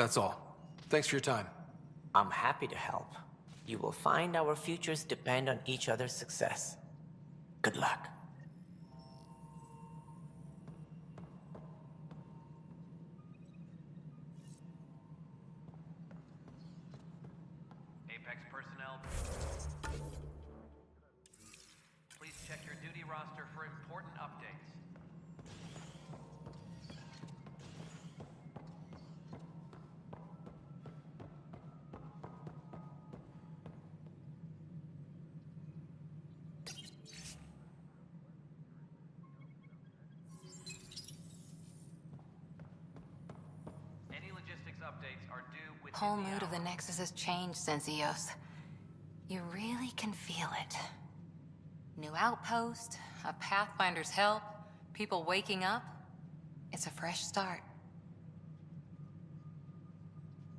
That's all. Thanks for your time. I'm happy to help. You will find our futures depend on each other's success. Good luck. Apex personnel, please check your duty roster for important updates. Any logistics updates are due within Whole the mood of hour. the Nexus has changed since EOS. You really can feel it. New outpost, a Pathfinder's help, people waking up. It's a fresh start.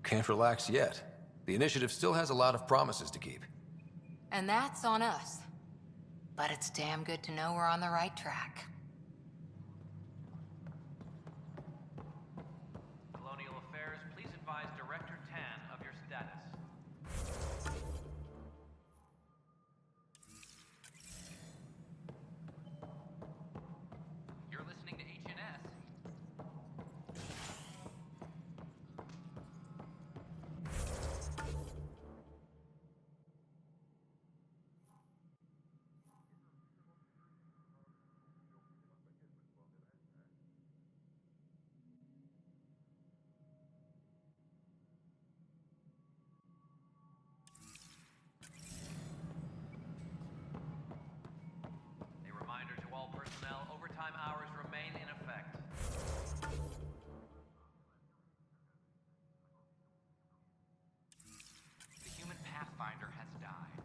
Can't relax yet. The initiative still has a lot of promises to keep. And that's on us. But it's damn good to know we're on the right track. Colonial Affairs, please advise Director Tan of your status. You're listening to HNS. A reminder to all personnel, overtime hours remain in effect. The human Pathfinder has died.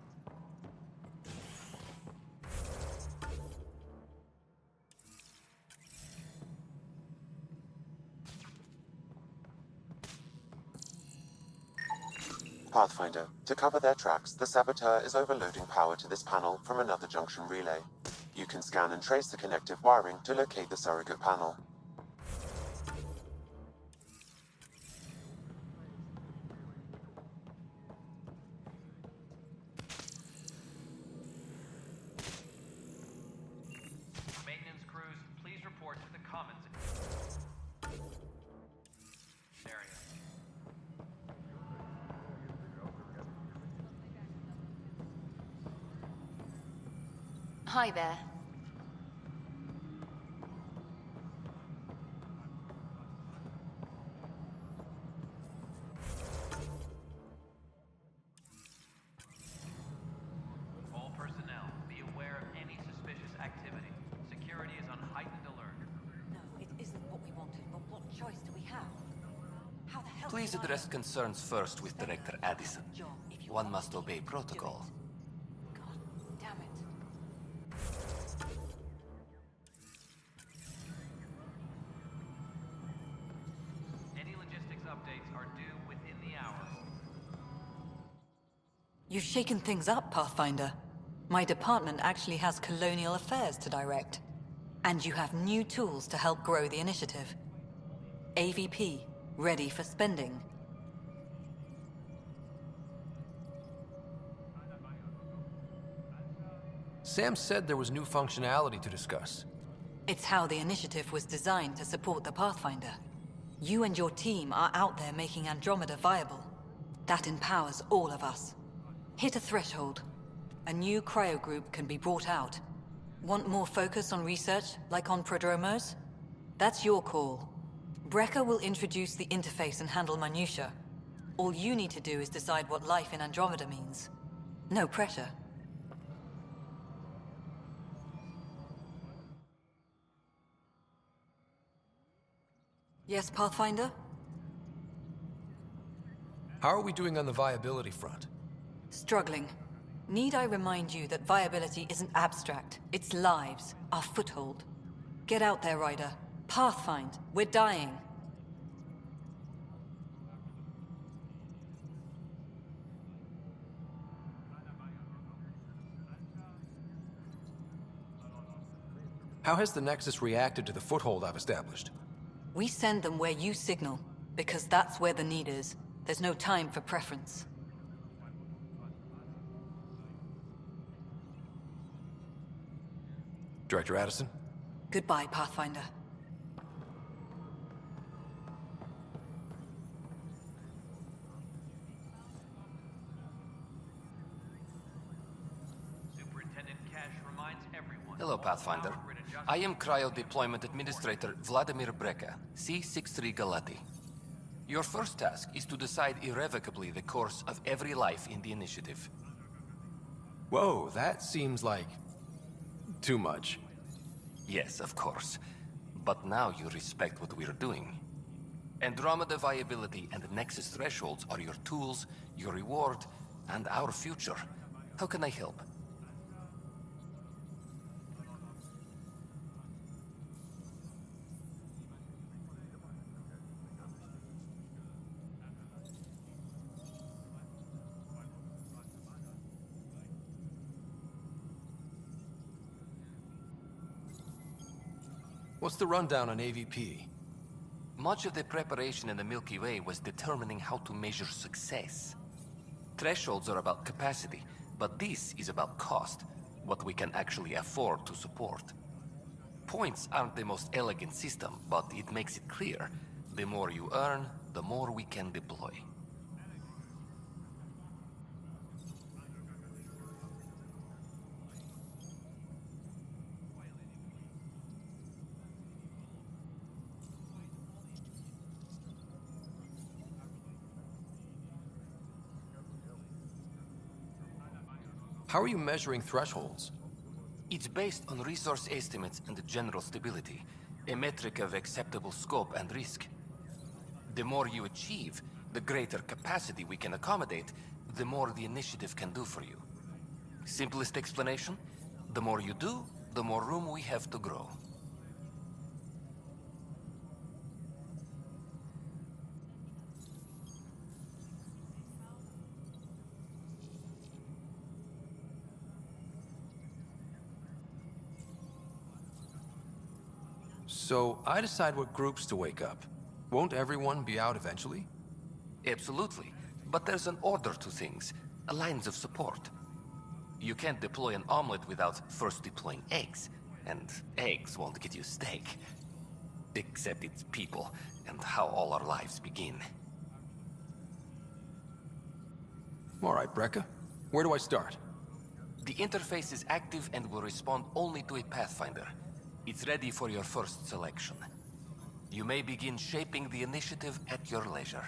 Pathfinder, to cover their tracks, the Saboteur is overloading power to this panel from another junction relay. You can scan and trace the connective wiring to locate the surrogate panel. Maintenance crews, please report to the commons area. Hi there. All personnel, be aware of any suspicious activity. Security is on heightened alert. No, it isn't what we wanted, but what choice do we have? How the hell Please can I address concerns first with Director Addison. job if you One want must to obey keep protocol. doing it? God damn it. Any logistics updates are due within the hour. You've shaken things up, Pathfinder. My department actually has colonial affairs to direct. And you have new tools to help grow the initiative. AVP, ready for spending. Sam said there was new functionality to discuss. It's how the initiative was designed to support the Pathfinder. You and your team are out there making Andromeda viable. That empowers all of us. Hit a threshold. A new cryo group can be brought out. Want more focus on research, like on Prodromos? That's your call. Brecker will introduce the interface and handle minutiae. All you need to do is decide what life in Andromeda means. No pressure. Yes, Pathfinder? How are we doing on the viability front? Struggling. Need I remind you that viability isn't abstract, it's lives, our foothold. Get out there, Ryder. Pathfind, we're dying. How has the Nexus reacted to the foothold I've established? We send them where you signal. Because that's where the need is. There's no time for preference. Director Addison? Goodbye, Pathfinder. Superintendent Cash reminds everyone. Hello, Pathfinder. I am Cryo Deployment Administrator Vladimir Breka, C-63 Galati. Your first task is to decide irrevocably the course of every life in the initiative. Whoa, that seems like... too much. Yes, of course. But now you respect what we're doing. Andromeda viability and Nexus thresholds are your tools, your reward, and our future. How can I help? What's the rundown on AVP? Much of the preparation in the Milky Way was determining how to measure success. Thresholds are about capacity, but this is about cost, what we can actually afford to support. Points aren't the most elegant system, but it makes it clear. The more you earn, the more we can deploy. How are you measuring thresholds? It's based on resource estimates and general stability, a metric of acceptable scope and risk. The more you achieve, the greater capacity we can accommodate, the more the initiative can do for you. Simplest explanation, the more you do, the more room we have to grow. So, I decide what groups to wake up. Won't everyone be out eventually? Absolutely. But there's an order to things, lines of support. You can't deploy an omelet without first deploying eggs, and eggs won't get you steak. Except it's people, and how all our lives begin. All right, Brekka. Where do I start? The interface is active and will respond only to a Pathfinder. It's ready for your first selection. You may begin shaping the initiative at your leisure.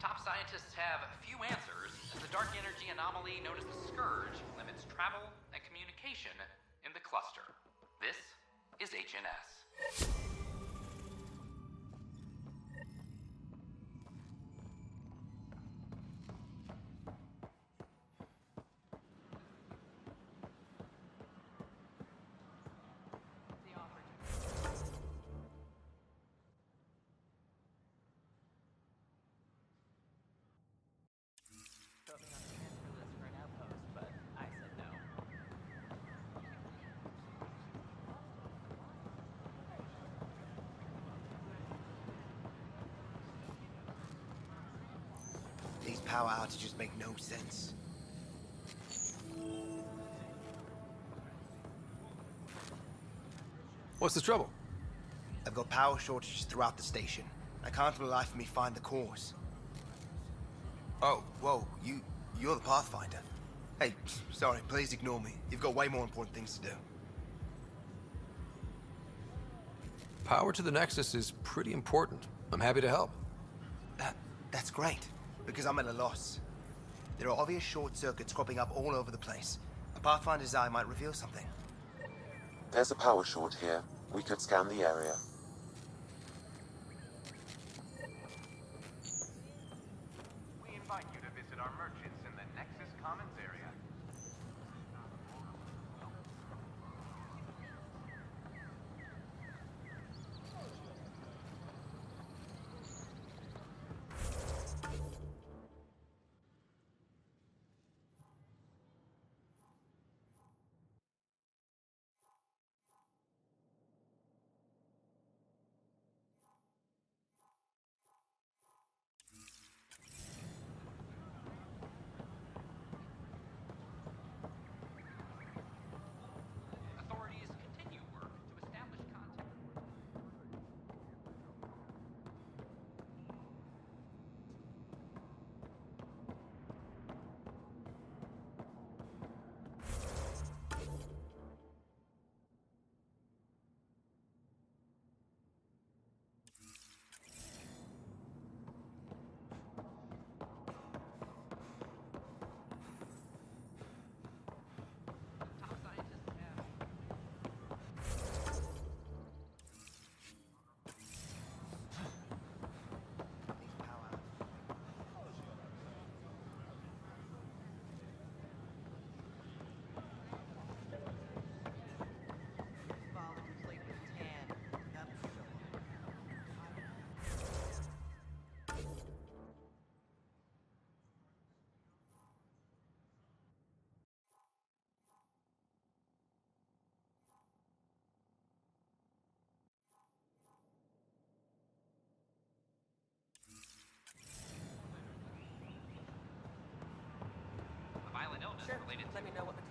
Top scientists have few answers. The dark energy anomaly known as the Scourge limits travel and communication in the cluster. This is HNS. Put me on the transfer list for an outpost, but I said no. These power outages make no sense. What's the trouble? I've got power shortages throughout the station. I can't for the life of me find the cause. Oh, whoa, you're the Pathfinder. Hey, sorry, please ignore me. You've got way more important things to do. Power to the Nexus is pretty important. I'm happy to help. That's great, because I'm at a loss. There are obvious short circuits cropping up all over the place. A Pathfinder's eye might reveal something. There's a power short here. We could scan the area. We invite you to visit our merchants in the Nexus Commons area. Authorities continue work to establish contact. Top scientists have These power Father complete with tan. That's a violent illness Sure. related to Let me know what the